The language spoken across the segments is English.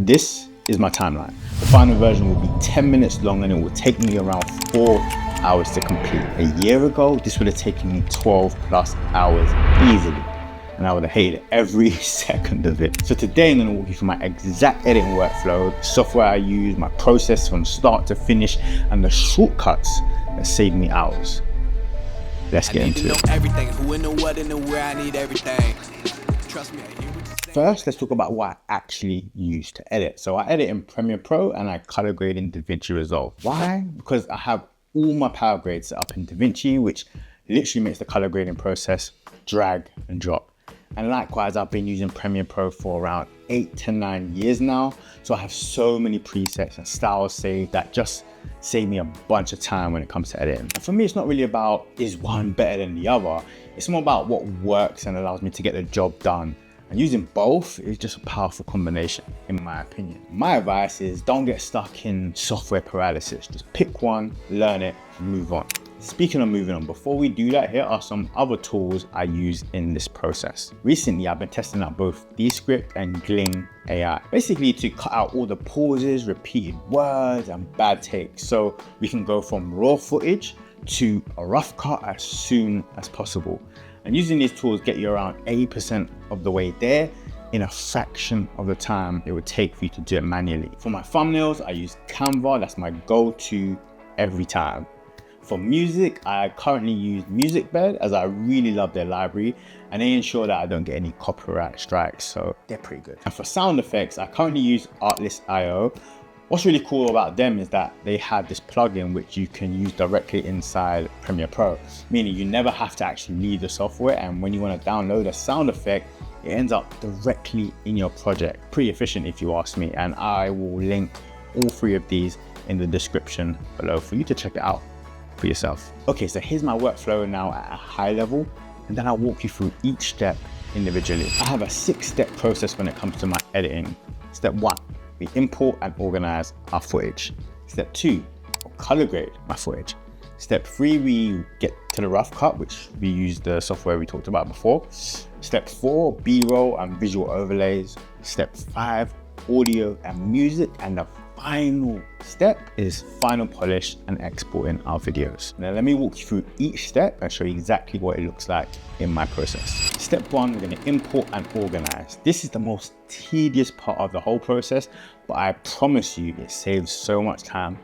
This is my timeline. The final version will be 10 minutes long and it will take me around 4 hours to complete. A year ago, this would have taken me 12 plus hours easily, and I would have hated every second of it. So today I'm gonna walk you through my exact editing workflow, the software I use, my process from start to finish, and the shortcuts that save me hours. Let's get into it. Everything, who and the what and the where, I need everything. Trust me, I hear what you're saying. First, let's talk about what I actually use to edit. So I edit in Premiere Pro and I color grade in DaVinci Resolve. Why? Because I have all my power grades set up in DaVinci, which literally makes the color grading process drag and drop. And likewise, I've been using Premiere Pro for around 8 to 9 years now. So I have so many presets and styles saved that just save me a bunch of time when it comes to editing. And for me, it's not really about is one better than the other. It's more about what works and allows me to get the job done. And using both is just a powerful combination, in my opinion. My advice is don't get stuck in software paralysis. Just pick one, learn it, and move on. Speaking of moving on, before we do that, here are some other tools I use in this process. Recently, I've been testing out both Descript and Gling AI, basically to cut out all the pauses, repeated words, and bad takes, so we can go from raw footage to a rough cut as soon as possible. And using these tools get you around 80% of the way there in a fraction of the time it would take for you to do it manually. For my thumbnails, I use Canva. That's my go-to every time. For music, I currently use MusicBed as I really love their library and they ensure that I don't get any copyright strikes, so they're pretty good. And for sound effects, I currently use Artlist.io. What's really cool about them is that they have this plugin which you can use directly inside Premiere Pro, meaning you never have to actually leave the software, and when you want to download a sound effect, it ends up directly in your project. Pretty efficient if you ask me, and I will link all 3 of these in the description below for you to check it out for yourself. Okay, so here's my workflow now at a high level, and then I'll walk you through each step individually. I have a 6-step process when it comes to my editing. Step 1. We import and organize our footage. Step 2, we'll color grade my footage. Step 3, we get to the rough cut, which we use the software we talked about before. Step 4, B-roll and visual overlays. Step 5, audio and music. And the final step is final polish and exporting our videos. Now let me walk you through each step and show you exactly what it looks like in my process. Step 1, we're going to import and organize. This is the most tedious part of the whole process, but I promise you it saves so much time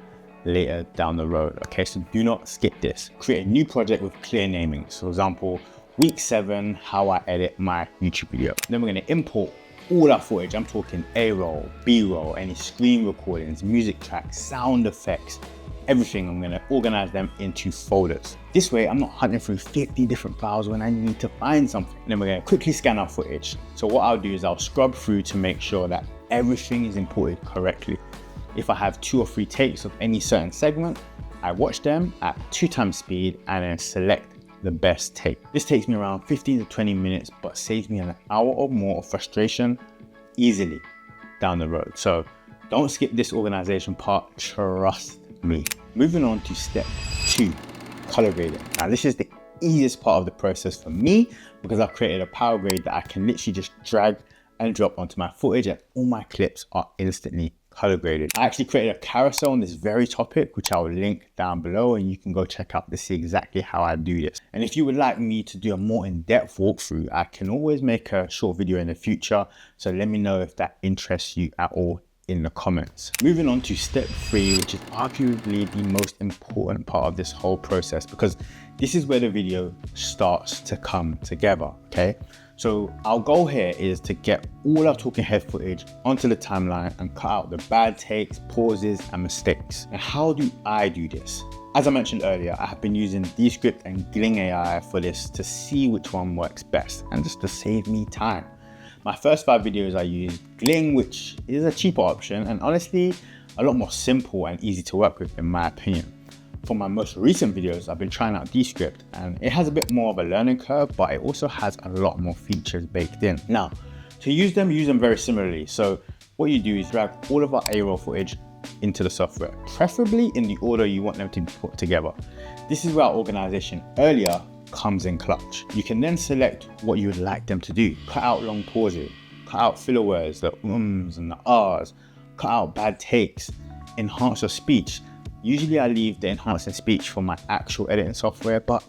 later down the road. Okay, so do not skip this. Create a new project with clear naming. So for example, week 7, how I edit my YouTube video. Then we're going to import all our footage. I'm talking A-roll, B-roll, any screen recordings, music tracks, sound effects, everything. I'm gonna organize them into folders. This way, I'm not hunting through 50 different files when I need to find something. And then we're gonna quickly scan our footage. So what I'll do is I'll scrub through to make sure that everything is imported correctly. If I have 2 or 3 takes of any certain segment, I watch them at 2 times speed and then select the best take. This takes me around 15 to 20 minutes, but saves me an hour or more of frustration easily down the road. So don't skip this organization part, trust me. Moving on to step 2, color grading. Now this is the easiest part of the process for me because I've created a power grade that I can literally just drag and drop onto my footage and all my clips are instantly color graded. I actually created a carousel on this very topic, which I will link down below, and you can go check out to see exactly how I do this. And if you would like me to do a more in-depth walkthrough, I can always make a short video in the future. So let me know if that interests you at all in the comments. Moving on to step 3, which is arguably the most important part of this whole process because this is where the video starts to come together, okay? So our goal here is to get all our talking head footage onto the timeline and cut out the bad takes, pauses, and mistakes. And how do I do this? As I mentioned earlier, I have been using Descript and Gling AI for this to see which one works best and just to save me time. My first 5 videos I used Gling, which is a cheaper option and honestly a lot more simple and easy to work with in my opinion. For my most recent videos, I've been trying out Descript and it has a bit more of a learning curve, but it also has a lot more features baked in. Now, to use them very similarly. So what you do is drag all of our A-roll footage into the software, preferably in the order you want them to be put together. This is where our organization earlier comes in clutch. You can then select what you would like them to do. Cut out long pauses, cut out filler words, the ums and the ahs, cut out bad takes, enhance your speech. Usually I leave the enhancing speech for my actual editing software, but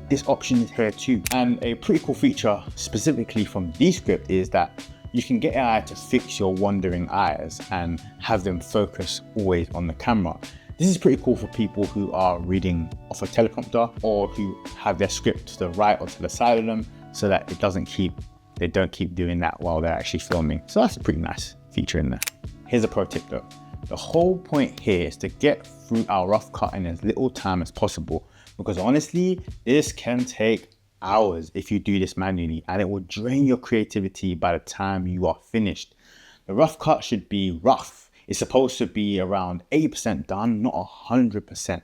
this option is here too. And a pretty cool feature specifically from Descript is that you can get AI to fix your wandering eyes and have them focus always on the camera. This is pretty cool for people who are reading off a teleprompter or who have their script to the right or to the side of them so that they don't keep doing that while they're actually filming. So that's a pretty nice feature in there. Here's a pro tip though. The whole point here is to get through our rough cut in as little time as possible, because honestly, this can take hours if you do this manually, and it will drain your creativity by the time you are finished. The rough cut should be rough. It's supposed to be around 80% done, not 100%.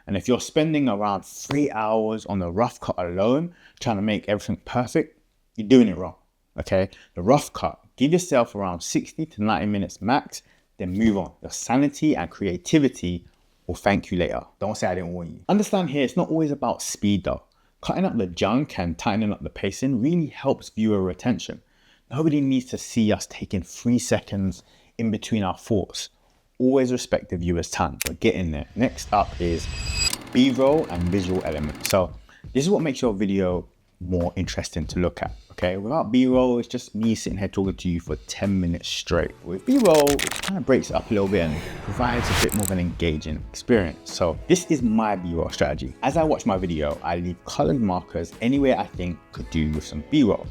And if you're spending around 3 hours on the rough cut alone, trying to make everything perfect, you're doing it wrong, okay? The rough cut, give yourself around 60 to 90 minutes max, then move on. Your sanity and creativity will thank you later. Don't say I didn't warn you. Understand here, it's not always about speed though. Cutting up the junk and tightening up the pacing really helps viewer retention. Nobody needs to see us taking 3 seconds in between our thoughts. Always respect the viewer's time, but get in there. Next up is B-roll and visual elements. So this is what makes your video more interesting to look at, okay? Without B-roll, it's just me sitting here talking to you for 10 minutes straight. With B-roll, it kind of breaks it up a little bit and provides a bit more of an engaging experience. So this is my B-roll strategy. As I watch my video, I leave colored markers anywhere I think could do with some B-roll.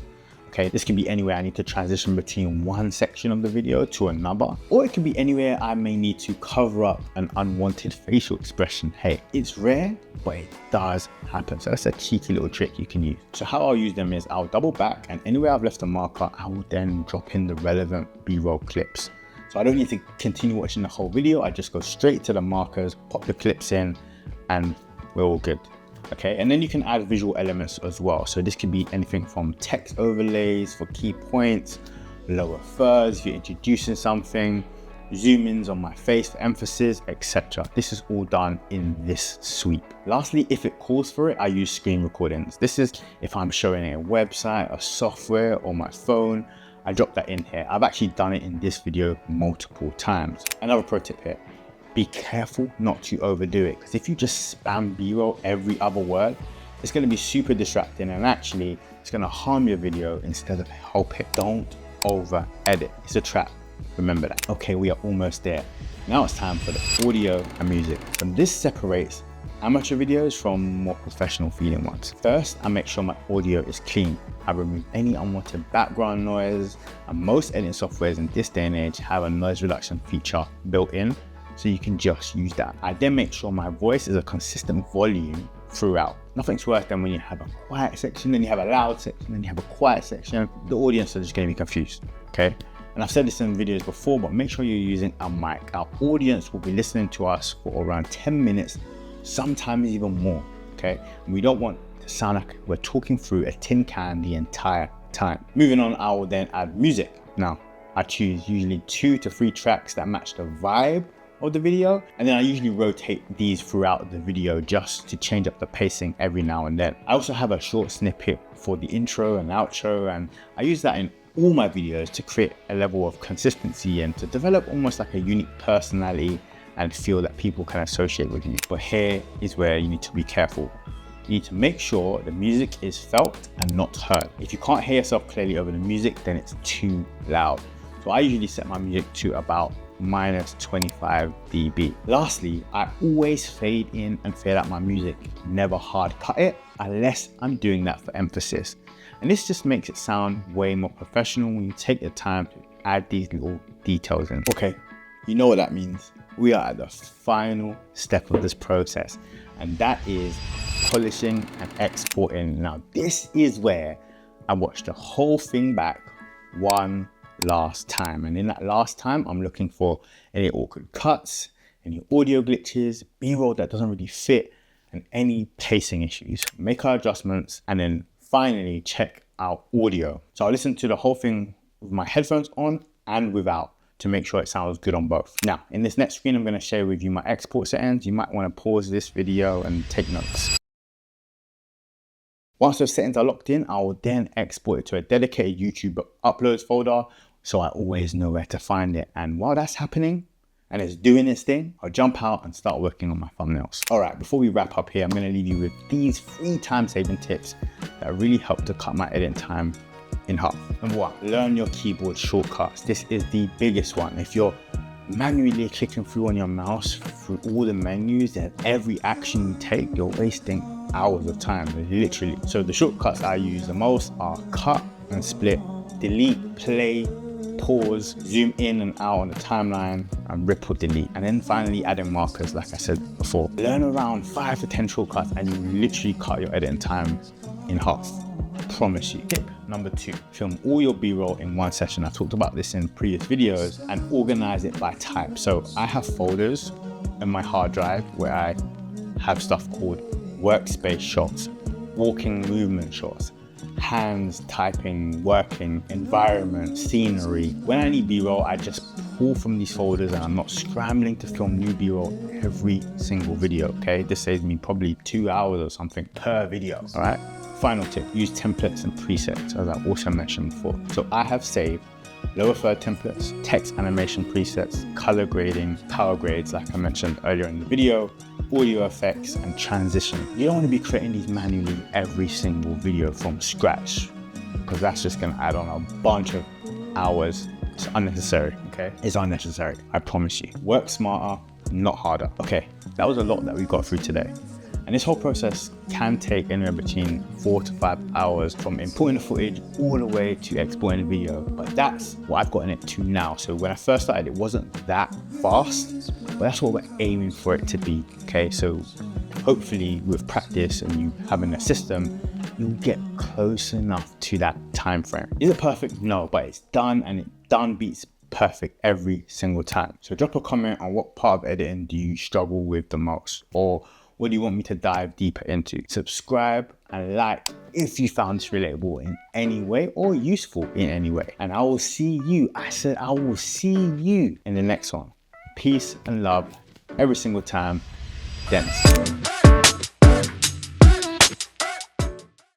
Okay, this can be anywhere I need to transition between one section of the video to another, or it can be anywhere I may need to cover up an unwanted facial expression. Hey, it's rare, but it does happen. So that's a cheeky little trick you can use. So how I'll use them is I'll double back, and anywhere I've left a marker, I will then drop in the relevant B-roll clips. So I don't need to continue watching the whole video. I just go straight to the markers, pop the clips in, and we're all good. Okay, and then you can add visual elements as well. So this can be anything from text overlays for key points, lower thirds if you're introducing something, zoom ins on my face for emphasis, etc. This is all done in this sweep. Lastly, if it calls for it, I use screen recordings. This is if I'm showing a website, a software, or my phone. I drop that in here. I've actually done it in this video multiple times. Another pro tip here. Be careful not to overdo it, because if you just spam B-roll every other word, it's going to be super distracting, and actually it's going to harm your video instead of help it. Don't over edit. It's a trap. Remember that. Okay, we are almost there. Now it's time for the audio and music. And this separates amateur videos from more professional feeling ones. First, I make sure my audio is clean. I remove any unwanted background noise, and most editing softwares in this day and age have a noise reduction feature built in, so you can just use that. I then make sure my voice is a consistent volume throughout. Nothing's worse than when you have a quiet section, then you have a loud section, then you have a quiet section. The audience are just going to be confused, okay? And I've said this in videos before, but make sure you're using a mic. Our audience will be listening to us for around 10 minutes, sometimes even more, okay? And we don't want to sound like we're talking through a tin can the entire time. Moving on, I will then add music. Now, I choose usually 2 to 3 tracks that match the vibe of the video, and then I usually rotate these throughout the video just to change up the pacing every now and then. I also have a short snippet for the intro and outro, and I use that in all my videos to create a level of consistency and to develop almost like a unique personality and feel that people can associate with you. But here is where you need to be careful. You need to make sure the music is felt and not heard. If you can't hear yourself clearly over the music, then it's too loud. So I usually set my music to about -25 dB. Lastly, I always fade in and fade out my music, never hard cut it unless I'm doing that for emphasis. And this just makes it sound way more professional when you take the time to add these little details in. Okay, you know what that means. We are at the final step of this process, and that is polishing and exporting. Now, this is where I watch the whole thing back one last time, and in that last time I'm looking for any awkward cuts, any audio glitches, B-roll that doesn't really fit, and any pacing issues. Make our adjustments, and then finally check our audio. So I listen to the whole thing with my headphones on and without to make sure it sounds good on both. Now, in this next screen, I'm going to share with you my export settings. You might want to pause this video and take notes. Once those settings are locked in, I will then export it to a dedicated YouTube uploads folder so I always know where to find it. And while that's happening and it's doing its thing, I'll jump out and start working on my thumbnails. All right, before we wrap up here, I'm gonna leave you with these 3 time-saving tips that really help to cut my editing time in half. Number 1, learn your keyboard shortcuts. This is the biggest one. If you're manually clicking through on your mouse through all the menus and every action you take, you're wasting hours of time, literally. So the shortcuts I use the most are cut and split, delete, play, pause, zoom in and out on the timeline, and rip or delete. And then finally adding markers, like I said before. Learn around 5 to 10 shortcuts and you literally cut your editing time in half. I promise you. Tip number 2, film all your B-roll in one session. I talked about this in previous videos, and organize it by type. So I have folders in my hard drive where I have stuff called workspace shots, walking movement shots, hands typing, working, environment, scenery. When I need B-roll, I just pull from these folders and I'm not scrambling to film new B-roll every single video, okay? This saves me probably 2 hours or something per video, all right? Final tip, use templates and presets, as I also mentioned before. So I have saved lower third templates, text animation presets, color grading, power grades, like I mentioned earlier in the video, audio effects, and transition. You don't want to be creating these manually every single video from scratch, because that's just going to add on a bunch of hours. It's unnecessary, okay? It's unnecessary, I promise you. Work smarter, not harder. Okay, that was a lot that we got through today. And this whole process can take anywhere between 4 to 5 hours, from importing the footage all the way to exporting the video. But that's what I've gotten it to now. So when I first started, it wasn't that fast, but that's what we're aiming for it to be, okay? So hopefully with practice and you having a system, you'll get close enough to that time frame. Is it perfect? No, but it's done, and it done beats perfect every single time. So drop a comment on what part of editing do you struggle with the most, or what do you want me to dive deeper into? Subscribe and like if you found this relatable in any way or useful in any way. And I will see you, I said I will see you in the next one. Peace and love every single time. Dennis.